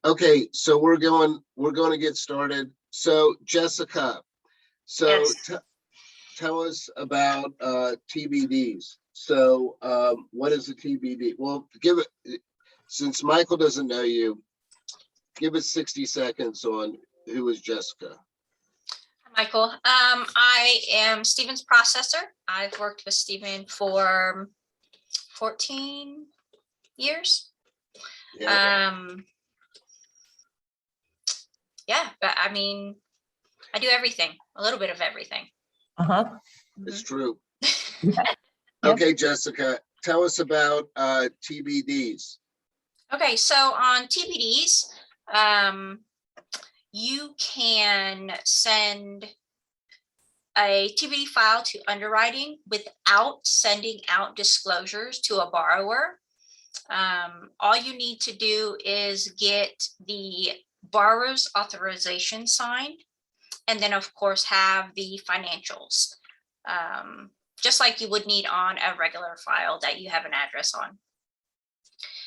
Okay, so we're going to get started. So Jessica, so Yes. tell us about TBDs. So what is a TBD? Well, give it, since Michael doesn't know you, give us 60 seconds on who is Jessica. Michael. I am Stephen's processor. I've worked with Stephen for 14 years. Yeah, Yeah, but I mean, I do everything, a little bit of everything. it's true. Yep. Okay, Jessica, tell us about TBDs. Okay, so on TBDs, you can send a TBD file to underwriting without sending out disclosures to a borrower. All you need to do is get the borrower's authorization signed, and then of course have the financials, just like you would need on a regular file that you have an address on.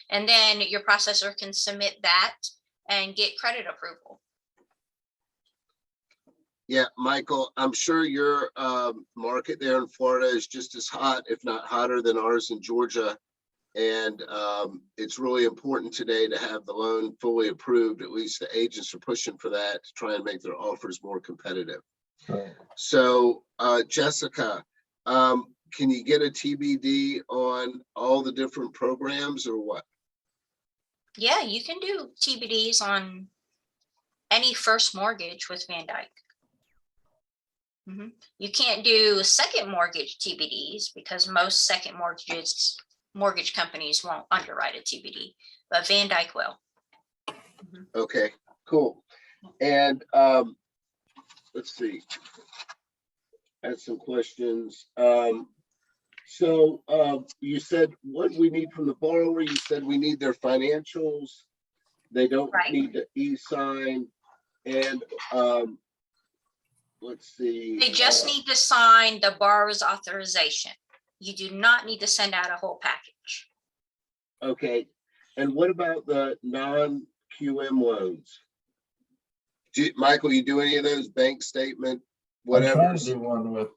And then your processor can submit that and get credit approval. Yeah, Michael, I'm sure your market there in Florida is just as hot, if not hotter than ours in Georgia. And it's really important today to have the loan fully approved. At least the agents are pushing for that to try and make their offers more competitive. Right. So Jessica, can you get a TBD on all the different programs or what? Yeah, you can do TBDs on any first mortgage with Van Dyke. You can't do second mortgage TBDs because most second mortgage companies won't underwrite a TBD, but Van Dyke will. Okay, cool. And let's see. I had some questions. So you said what we need from the borrower. You said we need their financials. They don't need the e-sign. And let's see. They just need to sign the borrower's authorization. You do not need to send out a whole package. Okay. And what about the non-QM loans? Michael, you do any of those bank statement, whatever? I'm trying to do one with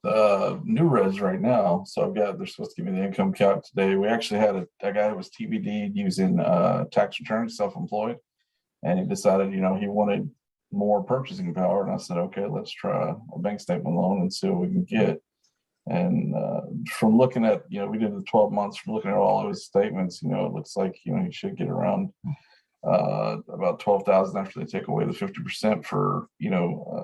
New Res right now. So I've got, they're supposed to give me the income calc today. We actually had a guy who was TBD using tax returns, self-employed, and he decided, he wanted more purchasing power. And I said, okay, let's try a bank statement loan and see what we can get. And from looking at, we did the 12 months, from looking at all of his statements, it looks like, he should get around about 12,000 after they take away the 50% for,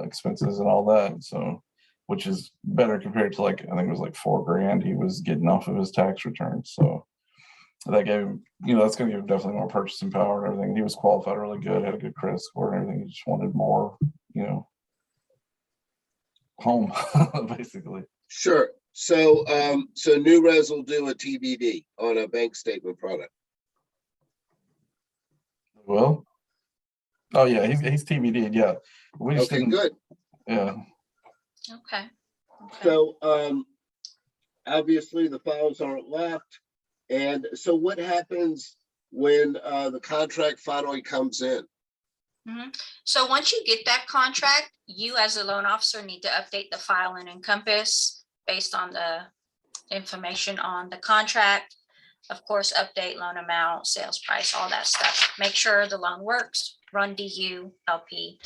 expenses and all that. So, which is better compared to I think it was like $4,000 he was getting off of his tax returns. So that gave him, that's going to give him definitely more purchasing power and everything. He was qualified really good, had a good credit score and everything. He just wanted more, home basically. Sure. So so New Res will do a TBD on a bank statement product. Well, oh yeah, he's TBD. Yeah, we just didn't. Good. Yeah. Okay. So obviously the files aren't locked, and so what happens when the contract finally comes in? So once you get that contract, you as a loan officer need to update the file in Encompass based on the information on the contract. Of course, update loan amount, sales price, all that stuff. Make sure the loan works, run DU, LP.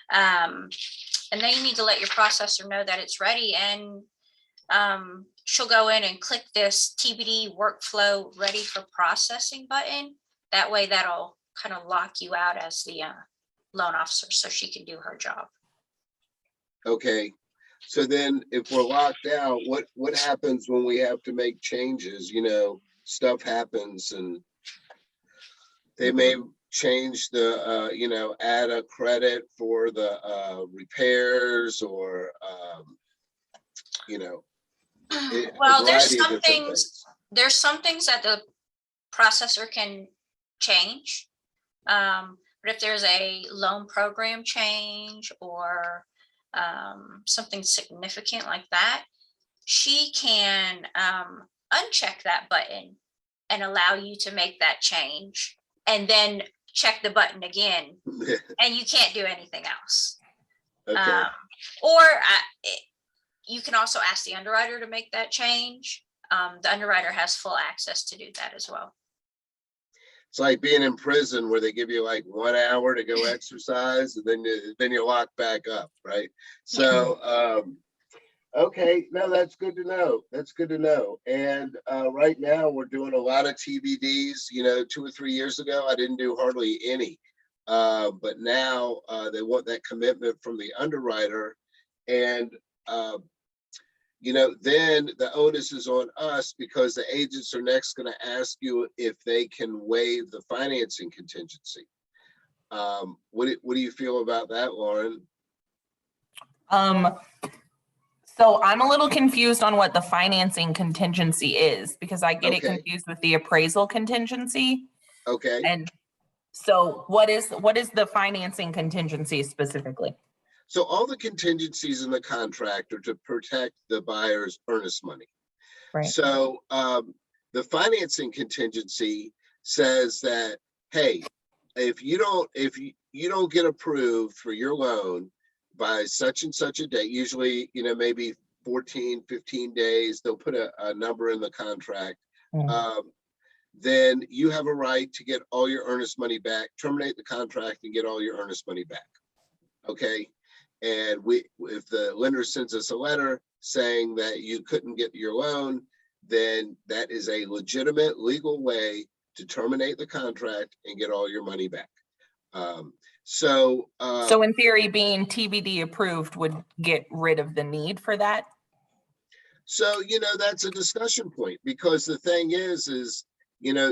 And then you need to let your processor know that it's ready, and she'll go in and click this TBD workflow ready for processing button. That way that'll kind of lock you out as the loan officer so she can do her job. Okay. So then if we're locked out, what happens when we have to make changes? Stuff happens and they may change the, add a credit for the repairs or, well, there's some things that the processor can change. But if there's a loan program change or something significant like that, she can uncheck that button and allow you to make that change, and then check the button again and you can't do anything else. Okay. Or you can also ask the underwriter to make that change. The underwriter has full access to do that as well. It's like being in prison where they give you like 1 hour to go exercise and then you're locked back up, right? So, okay, no, that's good to know. That's good to know. And right now we're doing a lot of TBDs. 2 or 3 years ago, I didn't do hardly any. But now they want that commitment from the underwriter. And, then the onus is on us because the agents are next going to ask you if they can waive the financing contingency. What do you feel about that, Lauren? So I'm a little confused on what the financing contingency is because I get it Okay. confused with the appraisal contingency. Okay. And so what is the financing contingency specifically? So all the contingencies in the contract are to protect the buyer's earnest money. Right. So the financing contingency says that, hey, if you don't get approved for your loan by such and such a date, usually, maybe 14, 15 days, they'll put a number in the contract. Then you have a right to get all your earnest money back, terminate the contract and get all your earnest money back. Okay. And if the lender sends us a letter saying that you couldn't get your loan, then that is a legitimate legal way to terminate the contract and get all your money back. So in theory, being TBD approved would get rid of the need for that. So, that's a discussion point because the thing is,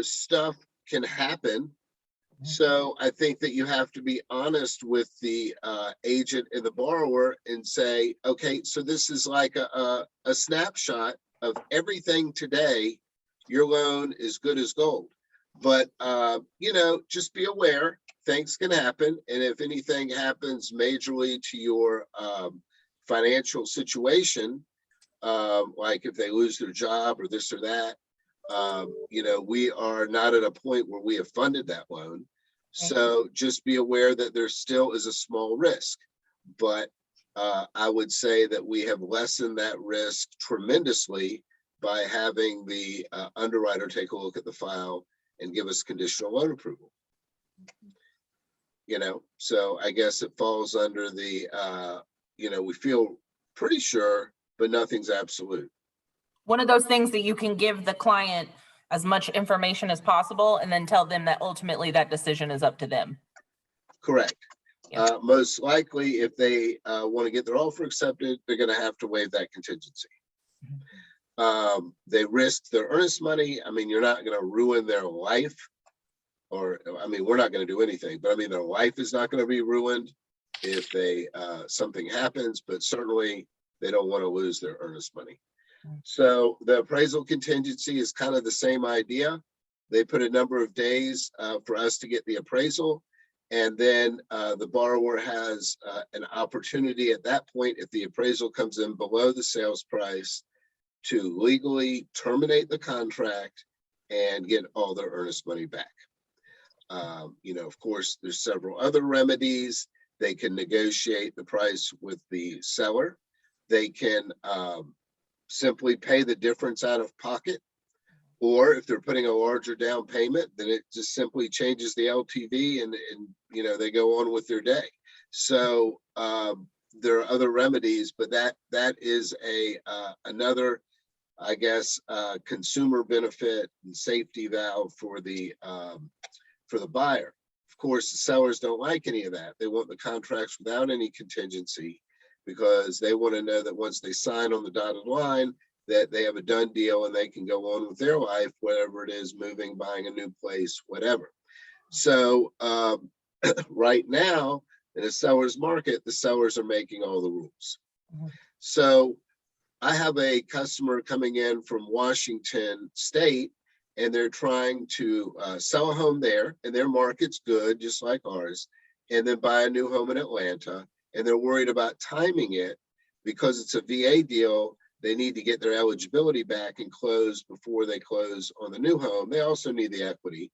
stuff can happen. So I think that you have to be honest with the agent and the borrower and say, okay, so this is like a snapshot of everything today. Your loan is good as gold. But, just be aware things can happen. And if anything happens majorly to your financial situation, like if they lose their job or this or that, we are not at a point where we have funded that loan. So just be aware that there still is a small risk. But I would say that we have lessened that risk tremendously by having the underwriter take a look at the file and give us conditional loan approval. So I guess it falls under the, we feel pretty sure, but nothing's absolute. One of those things that you can give the client as much information as possible and then tell them that ultimately that decision is up to them. Correct. Yeah. Most likely, if they want to get their offer accepted, they're going to have to waive that contingency. They risk their earnest money. I mean, you're not going to ruin their life. We're not going to do anything, but their life is not going to be ruined if something happens, but certainly they don't want to lose their earnest money. So the appraisal contingency is kind of the same idea. They put a number of days for us to get the appraisal. And then the borrower has an opportunity at that point, if the appraisal comes in below the sales price, to legally terminate the contract and get all their earnest money back. Of course, there's several other remedies. They can negotiate the price with the seller. They can simply pay the difference out of pocket. Or if they're putting a larger down payment, then it just simply changes the LTV and they go on with their day. So there are other remedies, but that is another, I guess, consumer benefit and safety valve for the buyer. Of course, the sellers don't like any of that. They want the contracts without any contingency because they want to know that once they sign on the dotted line, that they have a done deal and they can go on with their life, whatever it is, moving, buying a new place, whatever. So right now in a seller's market, the sellers are making all the rules. So I have a customer coming in from Washington State, and they're trying to sell a home there, and their market's good, just like ours, and then buy a new home in Atlanta. And they're worried about timing it because it's a VA deal. They need to get their eligibility back and close before they close on the new home. They also need the equity.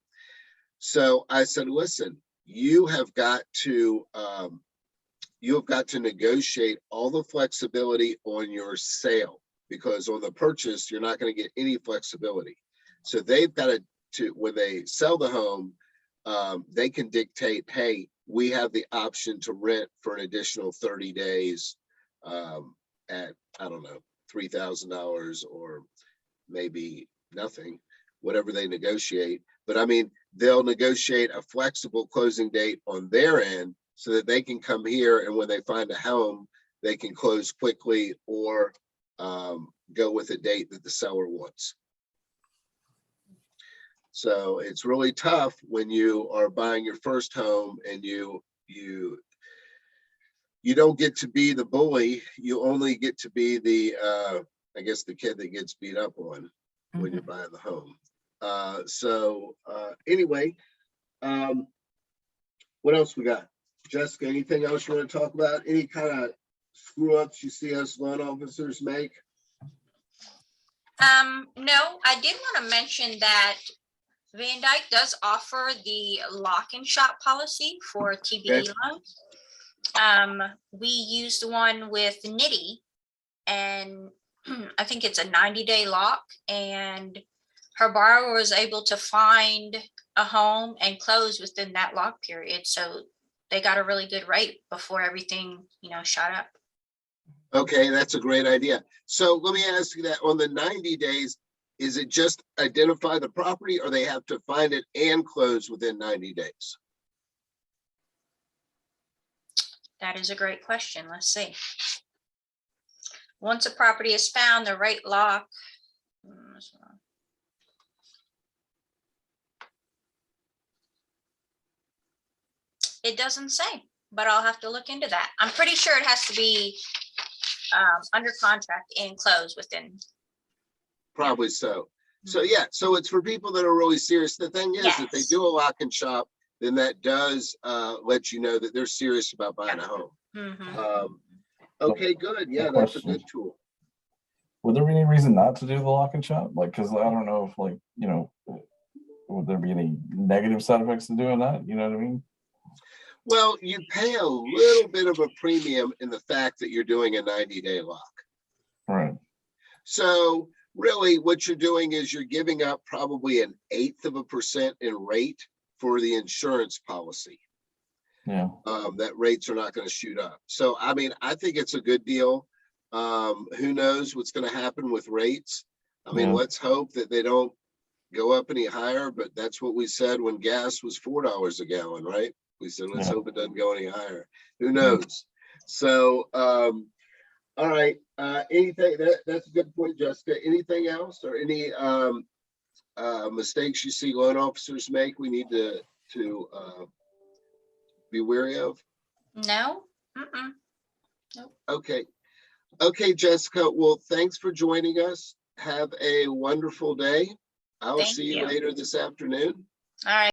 So I said, listen, you have got to negotiate all the flexibility on your sale, because on the purchase, you're not going to get any flexibility. So they've got to when they sell the home, they can dictate, hey, we have the option to rent for an additional 30 days at, I don't know, $3,000 or maybe nothing, whatever they negotiate. But I mean, they'll negotiate a flexible closing date on their end so that they can come here, and when they find a home, they can close quickly or go with a date that the seller wants. So it's really tough when you are buying your first home and you don't get to be the bully. You only get to be the, I guess, the kid that gets beat up on when you're buying the home. Anyway, what else we got? Jessica, anything else you want to talk about? Any kind of screw ups you see us loan officers make? No, I did want to mention that Van Dyke does offer the lock and shop policy for TBD loans. We used one with Nitty, and I think it's a 90-day lock, and her borrower was able to find a home and close within that lock period. So they got a really good rate before everything, shot up. Okay, that's a great idea. So let me ask you that, on the 90 days, is it just identify the property, or they have to find it and close within 90 days? That is a great question. Let's see. Once a property is found, the rate lock. It doesn't say, but I'll have to look into that. I'm pretty sure it has to be under contract and close within. Probably so. So yeah, so it's for people that are really serious. The thing is, if they Yes. do a lock and shop, then that does let you know that they're serious about buying a home. Mhm. Okay, good. Yeah, Good that's a question. good tool. Would there be any reason not to do the lock and shop? Like, cause I don't know if would there be any negative side effects to doing that? You know what I mean? Well, you pay a little bit of a premium in the fact that you're doing a 90-day lock. Right. So really what you're doing is you're giving up probably 1/8% in rate for the insurance policy. Yeah. That rates are not going to shoot up. So, I mean, I think it's a good deal. Who knows what's going to happen with rates? I mean, Yeah. let's hope that they don't go up any higher, but that's what we said when gas was $4 a gallon, right? We said, let's Yeah. hope it doesn't go any higher. Who knows? So, all right. Anything that's a good point, Jessica. Anything else, or any mistakes you see loan officers make we need to be wary of? No. Mm-mm. Okay. Okay, Jessica. Well, thanks for joining us. Have a wonderful day. I'll Thank see you you. later this afternoon. All right.